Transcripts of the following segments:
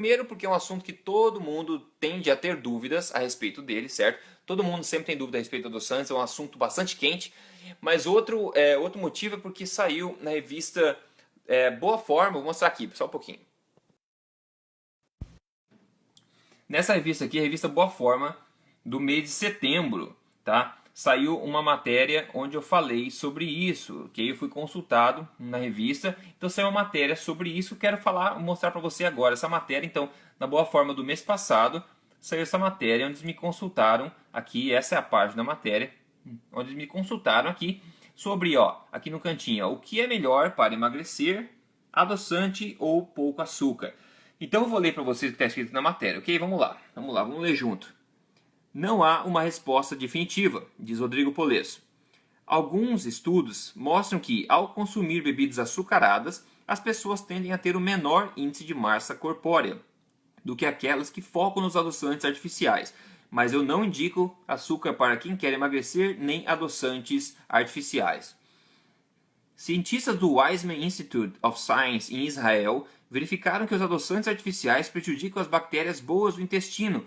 Primeiro porque é um assunto que todo mundo tende a ter dúvidas a respeito dele, certo? Todo mundo sempre tem dúvida a respeito do adoçantes, é um assunto bastante quente. Mas outro motivo é porque saiu na revista Boa Forma, vou mostrar aqui, só um pouquinho. Nessa revista aqui, a revista Boa Forma, do mês de setembro, tá? Saiu uma matéria onde eu falei sobre isso, que eu fui consultado na revista, então saiu uma matéria sobre isso, quero mostrar para você agora essa matéria. Então, na Boa Forma do mês passado, saiu essa matéria onde me consultaram aqui, essa é a página da matéria, onde me consultaram aqui sobre, ó, aqui no cantinho, ó, o que é melhor para emagrecer, adoçante ou pouco açúcar. Então eu vou ler para vocês o que está escrito na matéria, ok? Vamos ler junto. Não há uma resposta definitiva, diz Rodrigo Polesso. Alguns estudos mostram que, ao consumir bebidas açucaradas, as pessoas tendem a ter um menor índice de massa corpórea do que aquelas que focam nos adoçantes artificiais. Mas eu não indico açúcar para quem quer emagrecer, nem adoçantes artificiais. Cientistas do Weizmann Institute of Science em Israel verificaram que os adoçantes artificiais prejudicam as bactérias boas do intestino,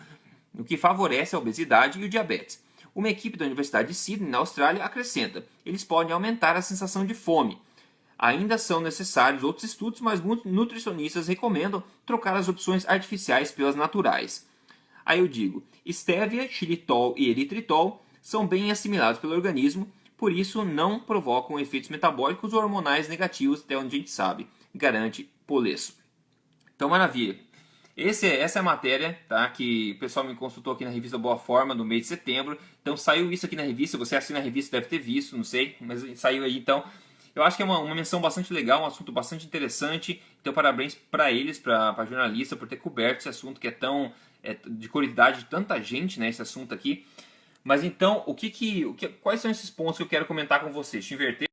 o que favorece a obesidade e o diabetes. Uma equipe da Universidade de Sydney, na Austrália, acrescenta: eles podem aumentar a sensação de fome. Ainda são necessários outros estudos, mas muitos nutricionistas recomendam trocar as opções artificiais pelas naturais. Aí eu digo, estévia, xilitol e eritritol são bem assimilados pelo organismo, por isso não provocam efeitos metabólicos ou hormonais negativos, até onde a gente sabe, garante Polesso. Então, maravilha. Essa é a matéria, tá, que o pessoal me consultou aqui na revista Boa Forma, no mês de setembro. Então saiu isso aqui na revista, você assina a revista deve ter visto, não sei, mas saiu aí. Então eu acho que é uma menção bastante legal, um assunto bastante interessante. Então parabéns para eles, para a jornalista, por ter coberto esse assunto que é tão de qualidade de tanta gente, né, esse assunto aqui. Mas então, quais são esses pontos que eu quero comentar com vocês? Te inverter.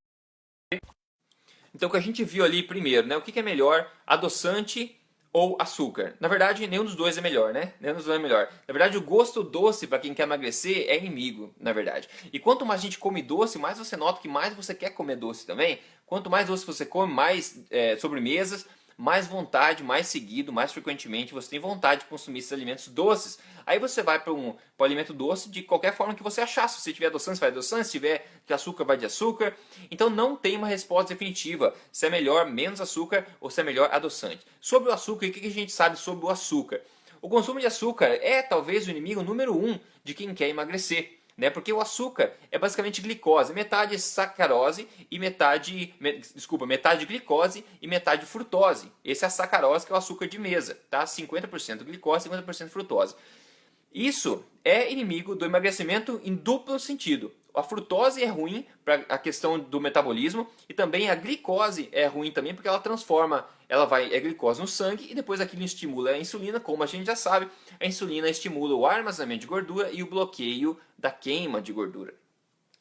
Então o que a gente viu ali primeiro, né, o que é melhor, adoçante ou açúcar? Na verdade, nenhum dos dois é melhor, né? Nenhum dos dois é melhor. Na verdade, o gosto doce para quem quer emagrecer é inimigo, na verdade. E quanto mais a gente come doce, mais você nota que mais você quer comer doce também. Quanto mais doce você come, mais sobremesas, mais vontade, mais seguido, mais frequentemente você tem vontade de consumir esses alimentos doces. Aí você vai para um alimento doce de qualquer forma que você achar. Se você tiver adoçante, você vai adoçante. Se tiver de açúcar, vai de açúcar. Então não tem uma resposta definitiva se é melhor menos açúcar ou se é melhor adoçante. Sobre o açúcar, o que a gente sabe sobre o açúcar? O consumo de açúcar é talvez o inimigo número 1 de quem quer emagrecer. Né? Porque o açúcar é basicamente glicose, metade sacarose e metade glicose e metade frutose. Esse é a sacarose, que é o açúcar de mesa, tá? 50% glicose, 50% frutose. Isso é inimigo do emagrecimento em duplo sentido. A frutose é ruim para a questão do metabolismo e também a glicose é ruim também porque ela transforma, é glicose no sangue e depois aquilo estimula a insulina, como a gente já sabe, a insulina estimula o armazenamento de gordura e o bloqueio da queima de gordura.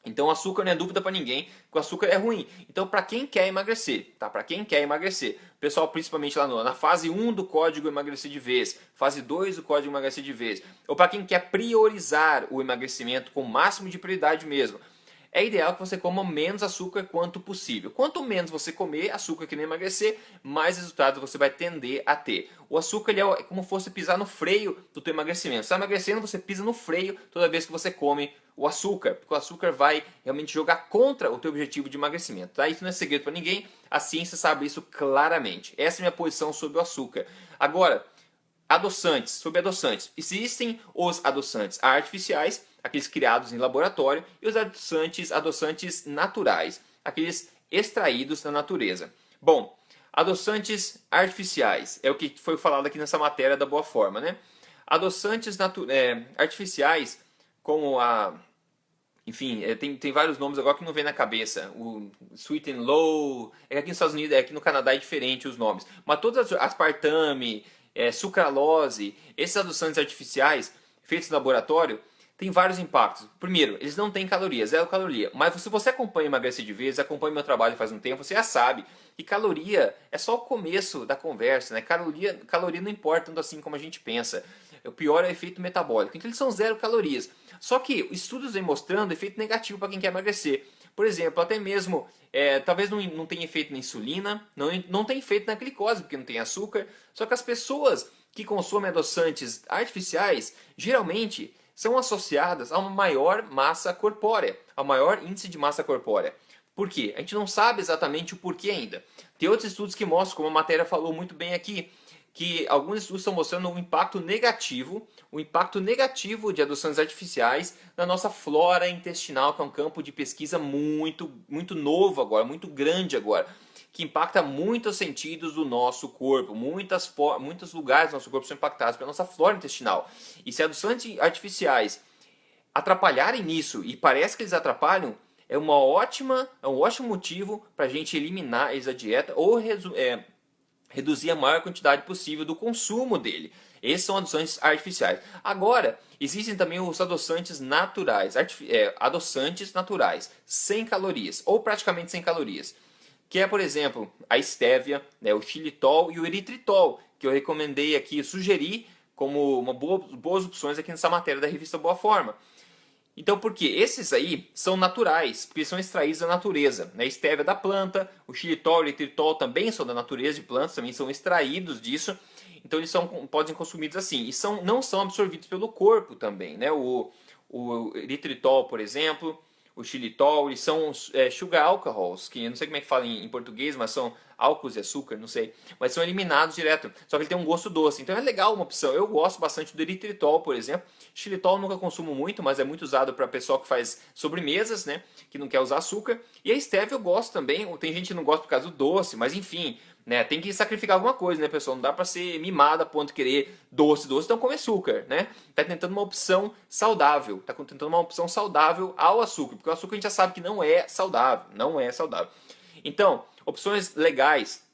Então o açúcar não é dúvida para ninguém que o açúcar é ruim. Então para quem quer emagrecer, tá? Para quem quer emagrecer, o pessoal principalmente lá na fase 1 do código emagrecer de vez, fase 2 do código emagrecer de vez, ou para quem quer priorizar o emagrecimento com o máximo de prioridade mesmo, é ideal que você coma menos açúcar quanto possível. Quanto menos você comer açúcar que não emagrecer, mais resultados você vai tender a ter. O açúcar ele é como se fosse pisar no freio do teu emagrecimento. Você está emagrecendo, você pisa no freio toda vez que você come o açúcar, porque o açúcar vai realmente jogar contra o teu objetivo de emagrecimento. Tá? Isso não é segredo para ninguém, a ciência sabe isso claramente. Essa é a minha posição sobre o açúcar. Agora, adoçantes, sobre adoçantes. Existem os adoçantes artificiais, aqueles criados em laboratório, e os adoçantes naturais, aqueles extraídos da natureza. Bom, adoçantes artificiais, é o que foi falado aqui nessa matéria da Boa Forma, né? Adoçantes artificiais, como enfim, tem vários nomes agora que não vem na cabeça. O Sweet and Low, é que aqui nos Estados Unidos, aqui no Canadá é diferente os nomes. Mas todas as aspartame, sucralose, esses adoçantes artificiais feitos no laboratório, tem vários impactos. Primeiro, eles não têm calorias, zero caloria. Mas se você acompanha Emagrecer de Vez, acompanha meu trabalho faz um tempo, você já sabe que caloria é só o começo da conversa, né? Caloria não importa tanto assim como a gente pensa. O pior é o efeito metabólico. Então eles são zero calorias. Só que estudos vêm mostrando efeito negativo para quem quer emagrecer. Por exemplo, até mesmo, talvez não tenha efeito na insulina, não tem efeito na glicose, porque não tem açúcar. Só que as pessoas que consomem adoçantes artificiais geralmente são associadas a uma maior massa corpórea, a maior índice de massa corpórea. Por quê? A gente não sabe exatamente o porquê ainda. Tem outros estudos que mostram, como a matéria falou muito bem aqui, que alguns estudos estão mostrando um impacto negativo de adoçantes artificiais na nossa flora intestinal, que é um campo de pesquisa muito novo agora, muito grande agora, que impacta muitos sentidos do nosso corpo, muitos lugares do nosso corpo são impactados pela nossa flora intestinal. E se adoçantes artificiais atrapalharem nisso, e parece que eles atrapalham, é um ótimo motivo para a gente eliminar eles da dieta ou reduzir a maior quantidade possível do consumo dele. Esses são adoçantes artificiais. Agora, existem também os adoçantes naturais, adoçantes naturais, sem calorias, ou praticamente sem calorias. Que é, por exemplo, a estévia, né, o xilitol e o eritritol, que eu recomendei aqui, sugeri como boas opções aqui nessa matéria da revista Boa Forma. Então, por quê? Esses aí são naturais, porque são extraídos da natureza. A estévia da planta, o xilitol e o eritritol também são da natureza de plantas, também são extraídos disso. Então, eles podem ser consumidos assim. E não são absorvidos pelo corpo também. Né? O eritritol, por exemplo, o xilitol, eles são sugar alcohols, que eu não sei como é que fala em português, mas são álcools de açúcar, não sei. Mas são eliminados direto. Só que ele tem um gosto doce. Então é legal uma opção. Eu gosto bastante do eritritol, por exemplo. Xilitol nunca consumo muito, mas é muito usado para pessoal que faz sobremesas, né? Que não quer usar açúcar. E a stevia eu gosto também. Tem gente que não gosta por causa do doce, mas enfim, né? Tem que sacrificar alguma coisa, né, pessoal? Não dá para ser mimado a ponto de querer doce, então come açúcar, né? Tá tentando uma opção saudável. Tá tentando uma opção saudável ao açúcar, porque o açúcar a gente já sabe que não é saudável, não é saudável. Então, opções legais,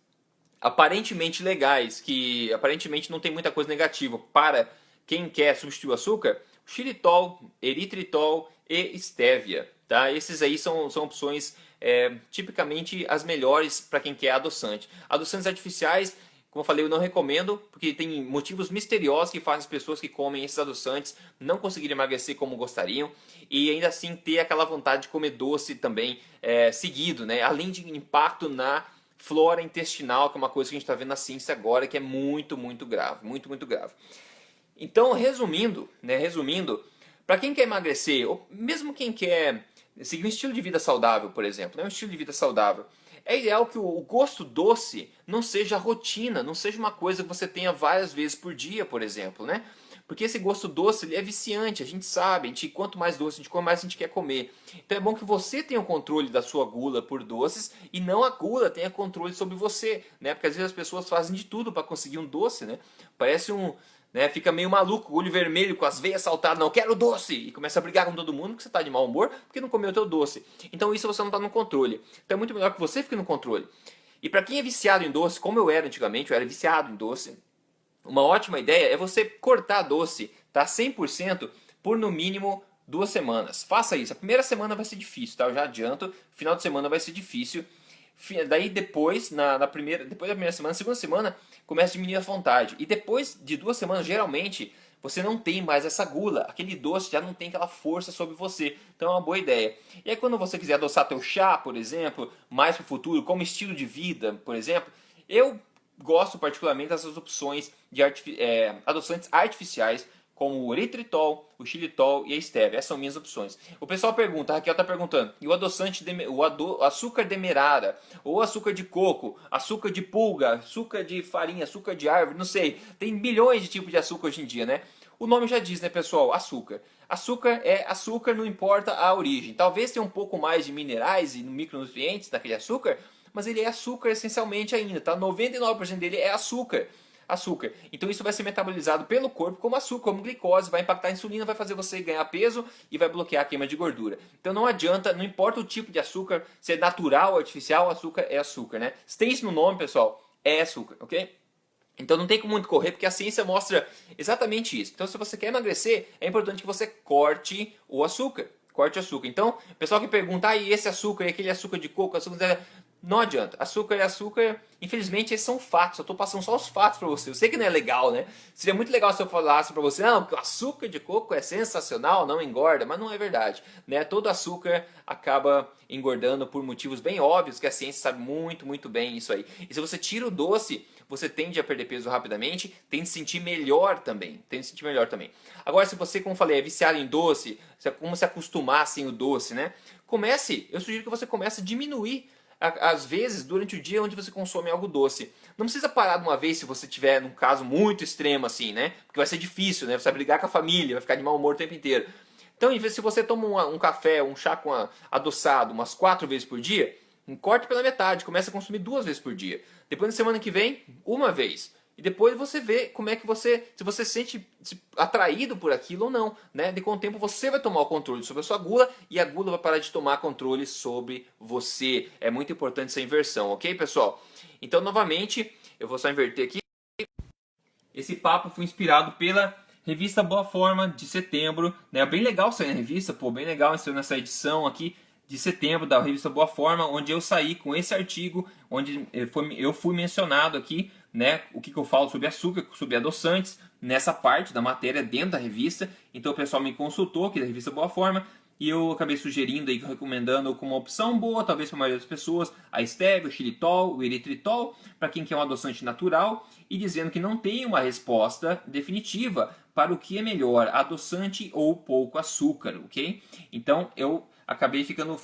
aparentemente legais, que aparentemente não tem muita coisa negativa para quem quer substituir o açúcar: xilitol, eritritol e estévia. Tá? Esses aí são opções tipicamente as melhores para quem quer adoçante. Adoçantes artificiais, como eu falei, eu não recomendo, porque tem motivos misteriosos que fazem as pessoas que comem esses adoçantes não conseguirem emagrecer como gostariam e ainda assim ter aquela vontade de comer doce também seguido, né? Além de impacto na flora intestinal, que é uma coisa que a gente está vendo na ciência agora, que é muito grave, muito grave. Então, resumindo, para quem quer emagrecer, ou mesmo quem quer seguir um estilo de vida saudável, por exemplo, um estilo de vida saudável, é ideal que o gosto doce não seja rotina, não seja uma coisa que você tenha várias vezes por dia, por exemplo, né? Porque esse gosto doce ele é viciante, a gente sabe, quanto mais doce a gente come, mais a gente quer comer. Então é bom que você tenha o controle da sua gula por doces e não a gula tenha controle sobre você, né? Porque às vezes as pessoas fazem de tudo para conseguir um doce, né? Parece fica meio maluco, olho vermelho, com as veias saltadas, não quero doce, e começa a brigar com todo mundo porque você está de mau humor porque não comeu o teu doce. Então isso você não está no controle. Então é muito melhor que você fique no controle. E para quem é viciado em doce, como eu era antigamente, eu era viciado em doce, uma ótima ideia é você cortar doce, tá? 100% por no mínimo 2 semanas. Faça isso. A primeira semana vai ser difícil, tá? Eu já adianto. Final de semana vai ser difícil. Daí depois, depois da primeira semana, segunda semana, começa a diminuir a vontade. E depois de 2 semanas, geralmente, você não tem mais essa gula. Aquele doce já não tem aquela força sobre você. Então é uma boa ideia. E aí quando você quiser adoçar teu chá, por exemplo, mais para o futuro, como estilo de vida, por exemplo, eu gosto particularmente dessas opções de adoçantes artificiais, como o eritritol, o xilitol e a estévia. Essas são minhas opções. O pessoal pergunta, a Raquel está perguntando, e o adoçante, o açúcar demerara, ou açúcar de coco, açúcar de pulga, açúcar de farinha, açúcar de árvore, não sei. Tem milhões de tipos de açúcar hoje em dia, né? O nome já diz, né, pessoal? Açúcar. Açúcar é açúcar, não importa a origem. Talvez tenha um pouco mais de minerais e micronutrientes naquele açúcar, mas ele é açúcar essencialmente ainda, tá? 99% dele é açúcar. Então isso vai ser metabolizado pelo corpo como açúcar, como glicose, vai impactar a insulina, vai fazer você ganhar peso e vai bloquear a queima de gordura. Então não adianta, não importa o tipo de açúcar, se é natural ou artificial, açúcar é açúcar, né? Se tem isso no nome, pessoal, é açúcar, ok? Então não tem como muito correr, porque a ciência mostra exatamente isso. Então se você quer emagrecer, é importante que você corte o açúcar. Corte o açúcar. Então, o pessoal que pergunta, e esse açúcar, e aquele açúcar de coco, açúcar... Não adianta. Açúcar é açúcar. Infelizmente, esses são fatos. Eu estou passando só os fatos para você. Eu sei que não é legal, né? Seria muito legal se eu falasse para você, não, porque o açúcar de coco é sensacional, não engorda, mas não é verdade, né? Todo açúcar acaba engordando por motivos bem óbvios, que a ciência sabe muito bem isso aí. E se você tira o doce, você tende a perder peso rapidamente, tende a se sentir melhor também. Agora, se você, como eu falei, é viciado em doce, como se acostumar sem o doce, né? Eu sugiro que você comece a diminuir às vezes durante o dia onde você consome algo doce. Não precisa parar de uma vez se você tiver num caso muito extremo assim, né? Porque vai ser difícil, né? Você vai brigar com a família, vai ficar de mau humor o tempo inteiro. Então, se você toma um café, um chá com adoçado umas 4 vezes por dia, corte pela metade, comece a consumir 2 vezes por dia. Depois, na semana que vem, uma vez. E depois você vê como é que se você se sente atraído por aquilo ou não, né? Com o tempo você vai tomar o controle sobre a sua gula e a gula vai parar de tomar controle sobre você. É muito importante essa inversão, ok, pessoal? Então, novamente, eu vou só inverter aqui. Esse papo foi inspirado pela revista Boa Forma de setembro, né? Bem legal sair na revista, pô, bem legal sair nessa edição aqui de setembro da revista Boa Forma, onde eu saí com esse artigo, onde eu fui mencionado aqui, né, o que eu falo sobre açúcar, sobre adoçantes, nessa parte da matéria dentro da revista. Então o pessoal me consultou aqui da revista Boa Forma, e eu acabei sugerindo e recomendando como uma opção boa, talvez para a maioria das pessoas, a stevia, o xilitol, o eritritol, para quem quer um adoçante natural, e dizendo que não tem uma resposta definitiva para o que é melhor, adoçante ou pouco açúcar, ok? Então eu acabei ficando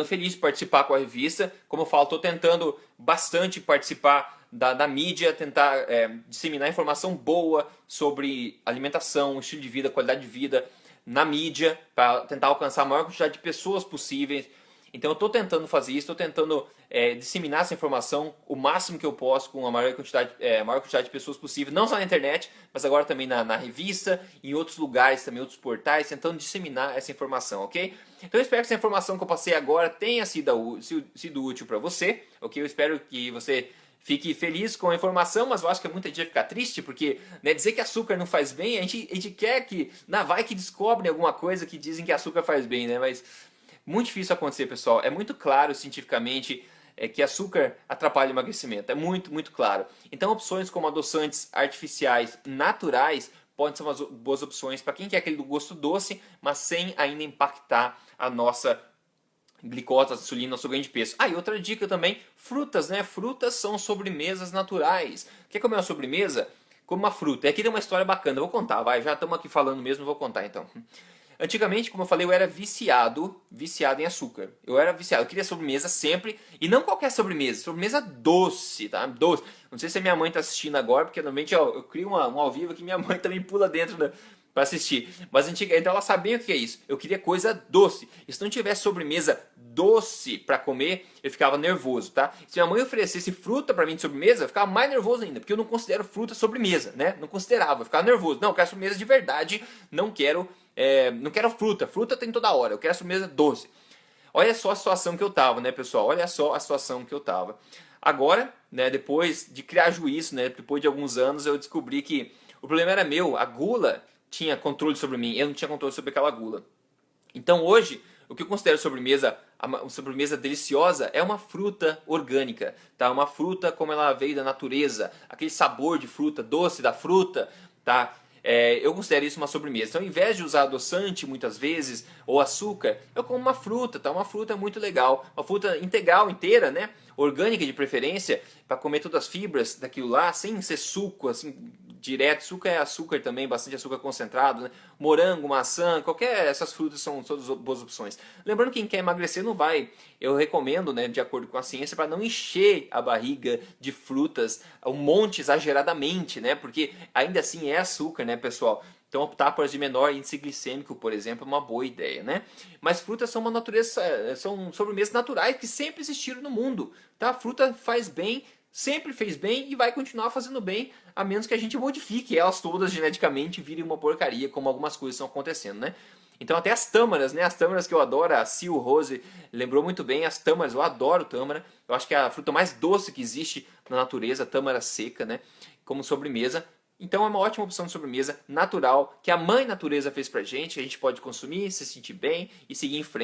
feliz de participar com a revista. Como eu falo, estou tentando bastante participar da mídia, tentar disseminar informação boa sobre alimentação, estilo de vida, qualidade de vida na mídia, para tentar alcançar a maior quantidade de pessoas possíveis. Então eu estou tentando fazer isso, estou tentando disseminar essa informação o máximo que eu posso com a maior quantidade de pessoas possível, não só na internet, mas agora também na revista, em outros lugares também, outros portais, tentando disseminar essa informação, ok? Então eu espero que essa informação que eu passei agora tenha sido útil para você, ok? Eu espero que você fique feliz com a informação, mas eu acho que muita gente vai ficar triste, porque dizer que açúcar não faz bem, a gente quer que, vai que descobrem alguma coisa que dizem que açúcar faz bem, né? Mas muito difícil acontecer, pessoal. É muito claro cientificamente que açúcar atrapalha o emagrecimento. É muito, muito claro. Então, opções como adoçantes artificiais naturais podem ser umas boas opções para quem quer aquele do gosto doce, mas sem ainda impactar a nossa glicose, insulina, nosso ganho de peso. E outra dica também, frutas, né? Frutas são sobremesas naturais. Quer comer uma sobremesa? Como uma fruta. E aqui tem uma história bacana, eu vou contar, já estamos aqui falando mesmo, vou contar então. Antigamente, como eu falei, eu era viciado em açúcar. Eu queria sobremesa sempre, e não qualquer sobremesa doce, tá? Doce. Não sei se a minha mãe está assistindo agora, porque normalmente eu crio um ao vivo que minha mãe também pula dentro para assistir. Mas então ela sabia o que é isso. Eu queria coisa doce. E se não tivesse sobremesa doce para comer, eu ficava nervoso, tá? Se minha mãe oferecesse fruta para mim de sobremesa, eu ficava mais nervoso ainda, porque eu não considero fruta sobremesa, né? Não considerava, eu ficava nervoso. Não, eu quero sobremesa de verdade, não quero fruta. Fruta tem toda hora, eu quero sobremesa doce. Olha só a situação que eu tava, né, pessoal? Olha só a situação que eu tava. Agora, né, depois de criar juízo, né, depois de alguns anos, eu descobri que o problema era meu, a gula tinha controle sobre mim, eu não tinha controle sobre aquela gula. Então hoje, o que eu considero sobremesa, uma sobremesa deliciosa, é uma fruta orgânica, tá? Uma fruta como ela veio da natureza, aquele sabor de fruta, doce da fruta, tá? Eu considero isso uma sobremesa. Então, ao invés de usar adoçante muitas vezes ou açúcar, eu como uma fruta, tá? Uma fruta muito legal, uma fruta integral, inteira, né? Orgânica de preferência, para comer todas as fibras daquilo lá, sem ser suco, assim, direto. Suco é açúcar também, bastante açúcar concentrado, né? Morango, maçã, essas frutas são todas boas opções. Lembrando que quem quer emagrecer não vai, eu recomendo, né, de acordo com a ciência, para não encher a barriga de frutas, um monte exageradamente, né? Porque ainda assim é açúcar, né, pessoal? Então optar por as de menor índice glicêmico, por exemplo, é uma boa ideia, né? Mas frutas são são sobremesas naturais que sempre existiram no mundo, tá? A fruta faz bem, sempre fez bem e vai continuar fazendo bem, a menos que a gente modifique elas todas geneticamente e virem uma porcaria, como algumas coisas estão acontecendo, né? Então até as tâmaras, né? As tâmaras que eu adoro, a Sil Rose lembrou muito bem, as tâmaras, eu adoro tâmara, eu acho que é a fruta mais doce que existe na natureza, a tâmara seca, né? Como sobremesa. Então é uma ótima opção de sobremesa natural, que a mãe natureza fez pra gente, que a gente pode consumir, se sentir bem e seguir em frente.